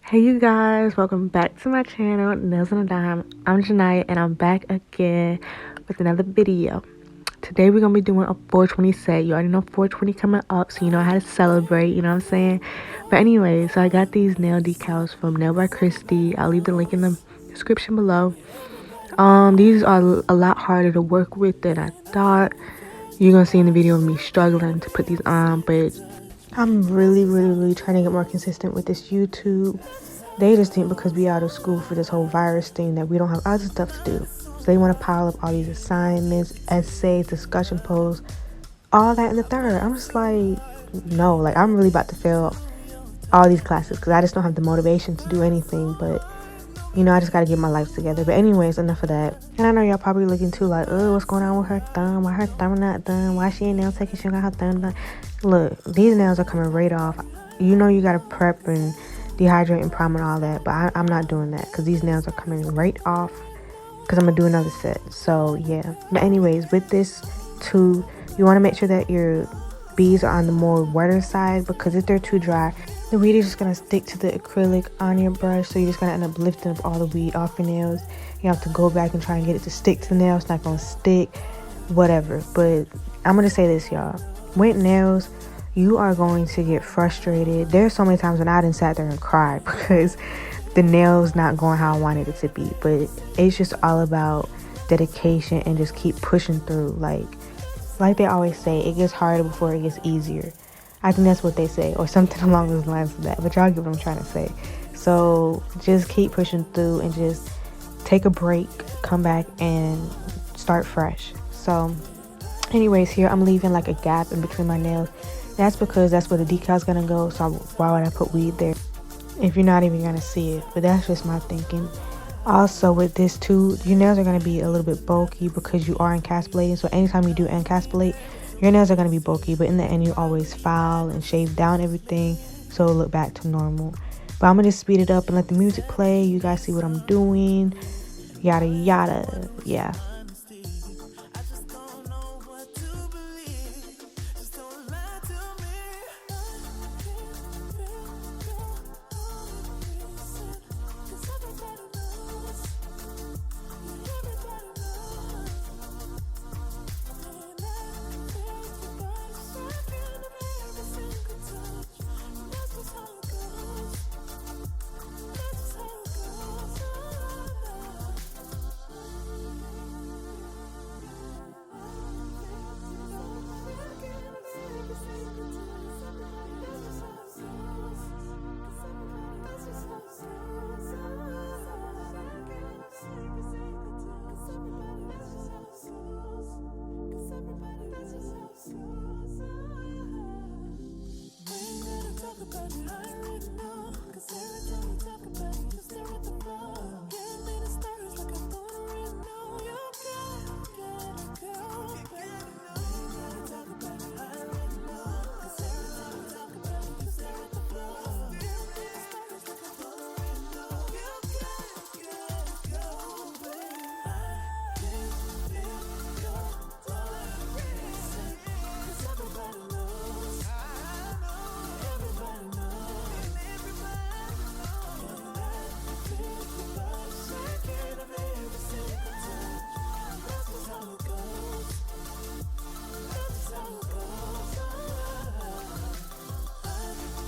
Hey you guys, welcome back to my channel, Nails on a Dime. I'm Janaya and I'm back again with another video. Today we're going to be doing a 420 set. You already know 420 coming up, so you know how to celebrate, you know what I'm saying? But anyway, so I got these nail decals from Nail by Christy. I'll leave the link in the description below. These are a lot harder to work with than I thought. You're going to see in the video of me struggling to put these on, but I'm really trying to get more consistent with this YouTube. They just think because we out of school for this whole virus thing that we don't have other stuff to do. So they want to pile up all these assignments, essays, discussion posts, all that in the third. I'm just like, no, like I'm really about to fail all these classes because I just don't have the motivation to do anything. But you know, I just got to get my life together. But anyways, enough of that. And I know y'all probably looking too like, oh, what's going on with her thumb? Why her thumb not done? Why she ain't nail taking? She got her thumb done. Look, these nails are coming right off. You know you got to prep and dehydrate and prime and all that. But I'm not doing that because these nails are coming right off because I'm going to do another set. So, yeah. But anyways, with this too, you want to make sure that your beads are on the more wetter side because if they're too dry, the weed is just going to stick to the acrylic on your brush, so you're just going to end up lifting up all the weed off your nails. You have to go back and try and get it to stick to the nail. It's not going to stick, whatever. But I'm going to say this, y'all. With nails, you are going to get frustrated. There's so many times when I done sat there and cried because the nail's not going how I wanted it to be. But it's just all about dedication and just keep pushing through. Like they always say, it gets harder before it gets easier. I think that's what they say, or something along those lines of that. But y'all get what I'm trying to say. So just keep pushing through and just take a break, come back and start fresh. So anyways, here I'm leaving like a gap in between my nails. That's because that's where the decal's gonna go. So why would I put weed there if you're not even gonna see it? But that's just my thinking. Also with this too, your nails are going to be a little bit bulky because you are encapsulating. So anytime you do encapsulate, your nails are going to be bulky, but in the end you always file and shave down everything so it'll look back to normal. But I'm going to just speed it up and let the music play. You guys see what I'm doing, yada yada. Yeah.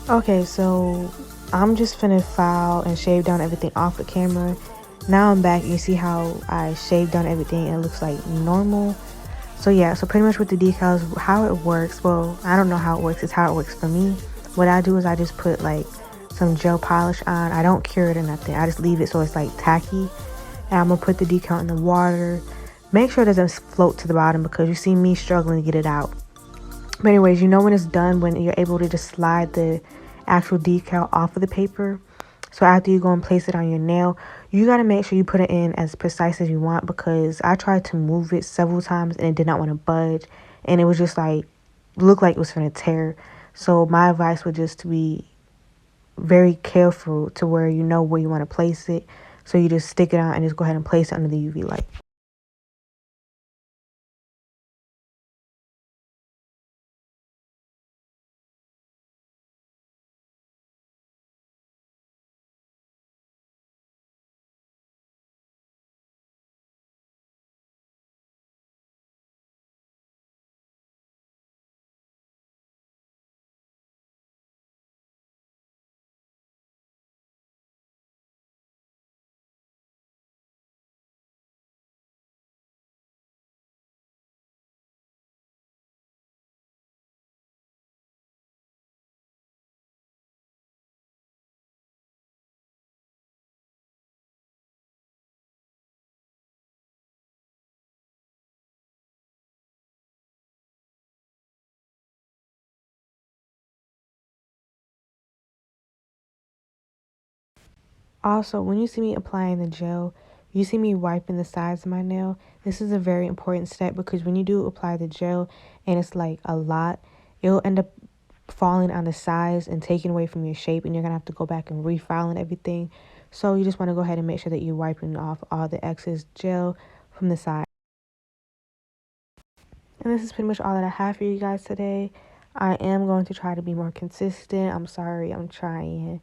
Okay, so I'm just finna file and shave down everything off the camera. Now I'm back. You see how I shaved down everything and it looks like normal. So yeah, so pretty much with the decals, how it works, well, I don't know how it works. It's how it works for me. What I do is I just put like some gel polish on. I don't cure it or nothing. I just leave it so it's like tacky. And I'm gonna put the decal in the water. Make sure it doesn't float to the bottom because you see me struggling to get it out. But anyways, you know when it's done, when you're able to just slide the actual decal off of the paper. So after you go and place it on your nail, you got to make sure you put it in as precise as you want because I tried to move it several times and it did not want to budge. And it was just like, looked like it was going to tear. So my advice would just to be very careful to where you know where you want to place it. So you just stick it out and just go ahead and place it under the UV light. Also, when you see me applying the gel, you see me wiping the sides of my nail. This is a very important step because when you do apply the gel and it's like a lot, it'll end up falling on the sides and taking away from your shape, and you're gonna have to go back and refile and everything. So you just want to go ahead and make sure that you're wiping off all the excess gel from the side. And this is pretty much all that I have for you guys today. I am going to try to be more consistent. I'm sorry, I'm trying.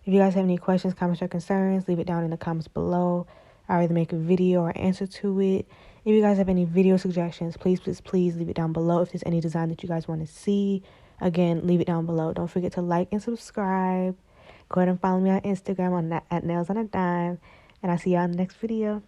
If you guys have any questions, comments, or concerns, leave it down in the comments below. I'll either make a video or answer to it. If you guys have any video suggestions, please leave it down below. If there's any design that you guys want to see, again, leave it down below. Don't forget to like and subscribe. Go ahead and follow me on Instagram at Nails on a Dime. And I'll see y'all in the next video.